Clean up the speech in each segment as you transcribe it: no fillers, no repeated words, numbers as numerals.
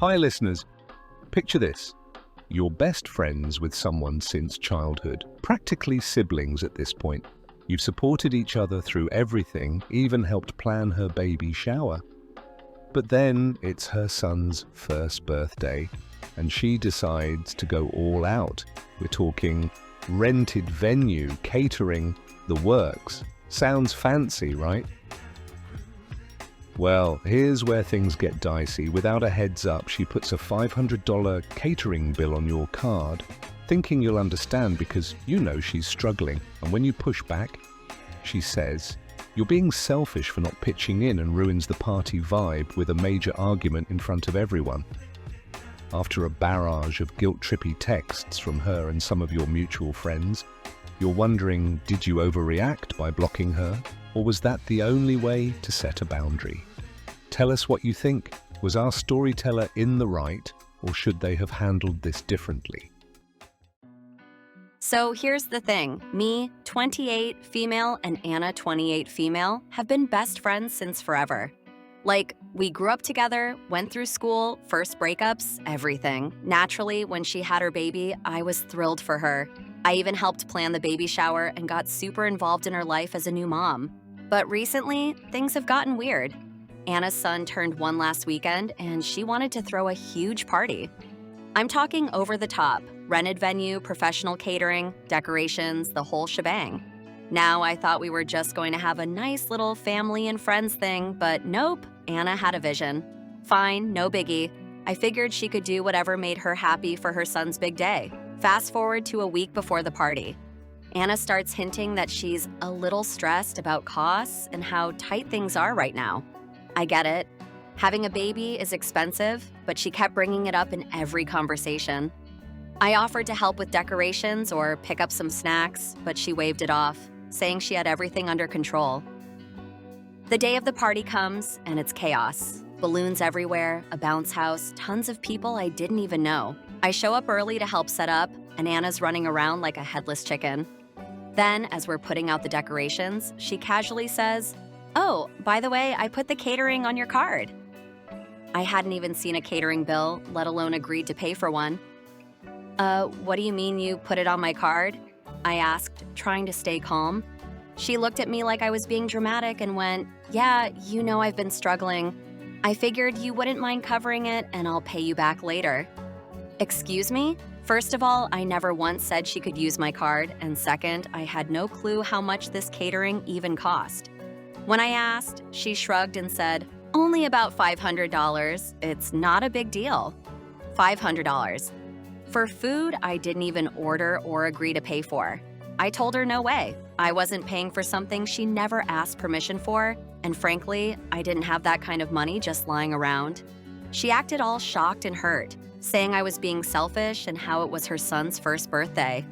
Hi listeners, picture this. You're best friends with someone since childhood, practically siblings at this point. You've supported each other through everything, even helped plan her baby shower. But then it's her son's first birthday, and she decides to go all out. We're talking rented venue, catering, the works. Sounds fancy, right? Well, here's where things get dicey. Without a heads up, she puts a $500 catering bill on your card, thinking you'll understand because you know she's struggling. And when you push back, she says, "You're being selfish for not pitching in," and ruins the party vibe with a major argument in front of everyone. After a barrage of guilt-trippy texts from her and some of your mutual friends, you're wondering, did you overreact by blocking her? Or was that the only way to set a boundary? Tell us what you think. Was our storyteller in the right, or should they have handled this differently? So here's the thing. Me, 28, female, and Anna, 28, female, have been best friends since forever. Like, we grew up together, went through school, first breakups, everything. Naturally, when she had her baby, I was thrilled for her. I even helped plan the baby shower and got super involved in her life as a new mom. But recently, things have gotten weird. Anna's son turned 1 last weekend, and she wanted to throw a huge party. I'm talking over the top, rented venue, professional catering, decorations, the whole shebang. Now I thought we were just going to have a nice little family and friends thing, but nope, Anna had a vision. Fine, no biggie. I figured she could do whatever made her happy for her son's big day. Fast forward to a week before the party. Anna starts hinting that she's a little stressed about costs and how tight things are right now. I get it. Having a baby is expensive, but she kept bringing it up in every conversation. I offered to help with decorations or pick up some snacks, but she waved it off, saying she had everything under control. The day of the party comes, and it's chaos. Balloons everywhere, a bounce house, tons of people I didn't even know. I show up early to help set up, and Anna's running around like a headless chicken. Then, as we're putting out the decorations, she casually says, "Oh, by the way, I put the catering on your card." I hadn't even seen a catering bill, let alone agreed to pay for one. What do you mean you put it on my card?" I asked, trying to stay calm. She looked at me like I was being dramatic and went, "Yeah, you know I've been struggling. I figured you wouldn't mind covering it and I'll pay you back later." Excuse me? First of all, I never once said she could use my card, and second, I had no clue how much this catering even cost. When I asked, she shrugged and said, "Only about $500. It's not a big deal." $500. For food I didn't even order or agree to pay for. I told her no way. I wasn't paying for something she never asked permission for, and frankly, I didn't have that kind of money just lying around. She acted all shocked and hurt, saying I was being selfish and how it was her son's first birthday.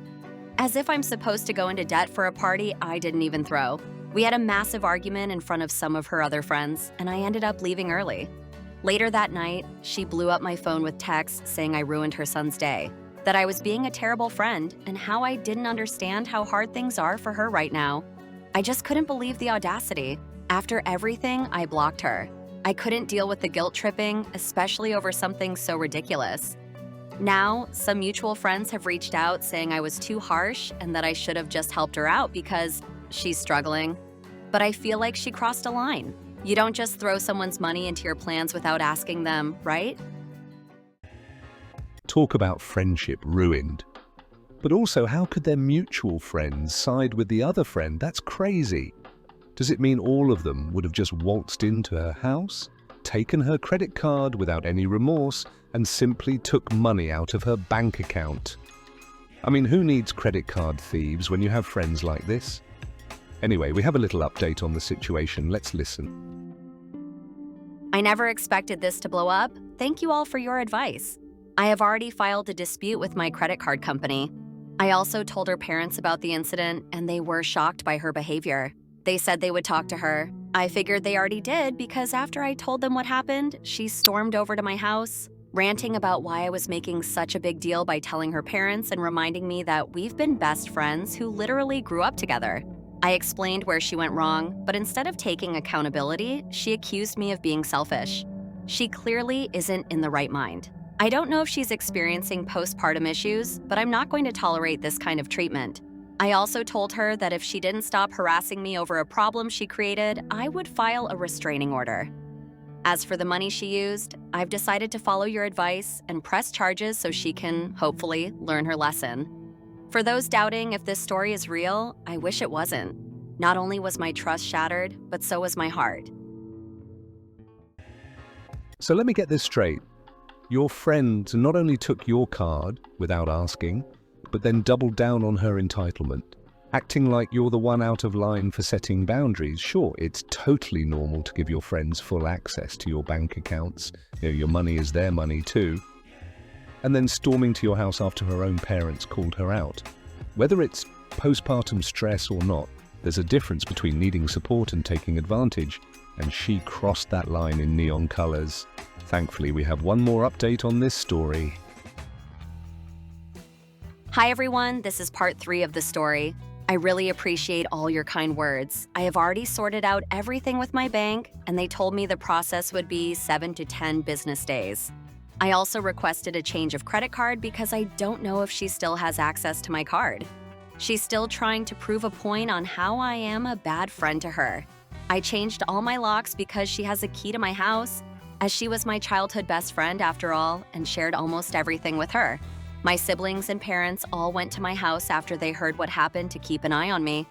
As if I'm supposed to go into debt for a party I didn't even throw. We had a massive argument in front of some of her other friends, and I ended up leaving early. Later that night, she blew up my phone with texts saying I ruined her son's day, that I was being a terrible friend, and how I didn't understand how hard things are for her right now. I just couldn't believe the audacity. After everything, I blocked her. I couldn't deal with the guilt tripping, especially over something so ridiculous. Now, some mutual friends have reached out saying I was too harsh and that I should have just helped her out because she's struggling. But I feel like she crossed a line. You don't just throw someone's money into your plans without asking them, right? Talk about friendship ruined. But also, how could their mutual friends side with the other friend? That's crazy. Does it mean all of them would have just waltzed into her house, taken her credit card without any remorse, and simply took money out of her bank account? I mean, who needs credit card thieves when you have friends like this? Anyway, we have a little update on the situation. Let's listen. I never expected this to blow up. Thank you all for your advice. I have already filed a dispute with my credit card company. I also told her parents about the incident, and they were shocked by her behavior. They said they would talk to her. I figured they already did because after I told them what happened, she stormed over to my house, ranting about why I was making such a big deal by telling her parents and reminding me that we've been best friends who literally grew up together. I explained where she went wrong, but instead of taking accountability, she accused me of being selfish. She clearly isn't in the right mind. I don't know if she's experiencing postpartum issues, but I'm not going to tolerate this kind of treatment. I also told her that if she didn't stop harassing me over a problem she created, I would file a restraining order. As for the money she used, I've decided to follow your advice and press charges so she can, hopefully, learn her lesson. For those doubting if this story is real, I wish it wasn't. Not only was my trust shattered, but so was my heart. So let me get this straight. Your friend not only took your card without asking, but then doubled down on her entitlement, acting like you're the one out of line for setting boundaries. Sure, it's totally normal to give your friends full access to your bank accounts. Your money is their money too. And then storming to your house after her own parents called her out. Whether it's postpartum stress or not, there's a difference between needing support and taking advantage, and she crossed that line in neon colors. Thankfully, we have one more update on this story. Hi everyone, this is part 3 of the story. I really appreciate all your kind words. I have already sorted out everything with my bank, and they told me the process would be 7 to 10 business days. I also requested a change of credit card because I don't know if she still has access to my card. She's still trying to prove a point on how I am a bad friend to her. I changed all my locks because she has a key to my house, as she was my childhood best friend after all and shared almost everything with her. My siblings and parents all went to my house after they heard what happened to keep an eye on me.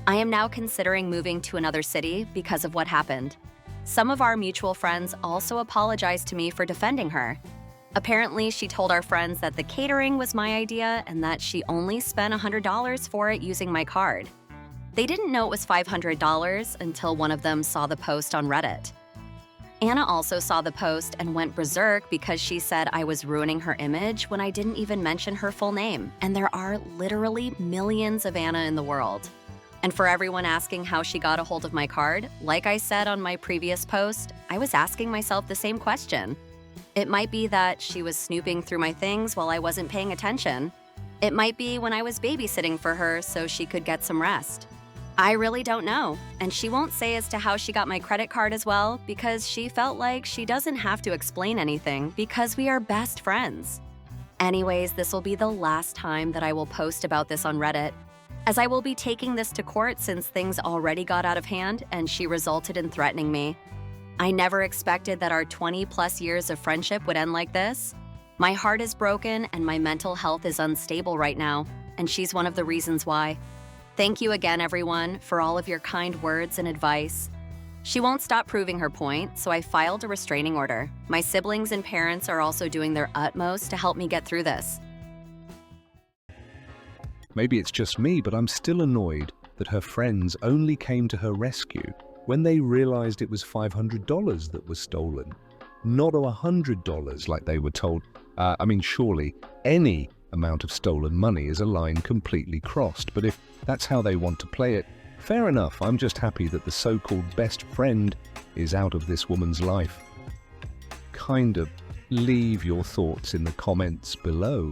I am now considering moving to another city because of what happened. Some of our mutual friends also apologized to me for defending her. Apparently, she told our friends that the catering was my idea and that she only spent $100 for it using my card. They didn't know it was $500 until one of them saw the post on Reddit. Anna also saw the post and went berserk because she said I was ruining her image when I didn't even mention her full name, and there are literally millions of Anna in the world. And for everyone asking how she got a hold of my card, like I said on my previous post, I was asking myself the same question. It might be that she was snooping through my things while I wasn't paying attention. It might be when I was babysitting for her so she could get some rest. I really don't know, and she won't say as to how she got my credit card as well because she felt like she doesn't have to explain anything because we are best friends. Anyways, this will be the last time that I will post about this on Reddit, as I will be taking this to court since things already got out of hand and she resulted in threatening me. I never expected that our 20+ years of friendship would end like this. My heart is broken and my mental health is unstable right now, and she's one of the reasons why. Thank you again, everyone, for all of your kind words and advice. She won't stop proving her point, so I filed a restraining order. My siblings and parents are also doing their utmost to help me get through this. Maybe it's just me, but I'm still annoyed that her friends only came to her rescue when they realized it was $500 that was stolen, not $100 like they were told. Surely any amount of stolen money is a line completely crossed, but if that's how they want to play it, fair enough. I'm just happy that the so-called best friend is out of this woman's life. Leave your thoughts in the comments below.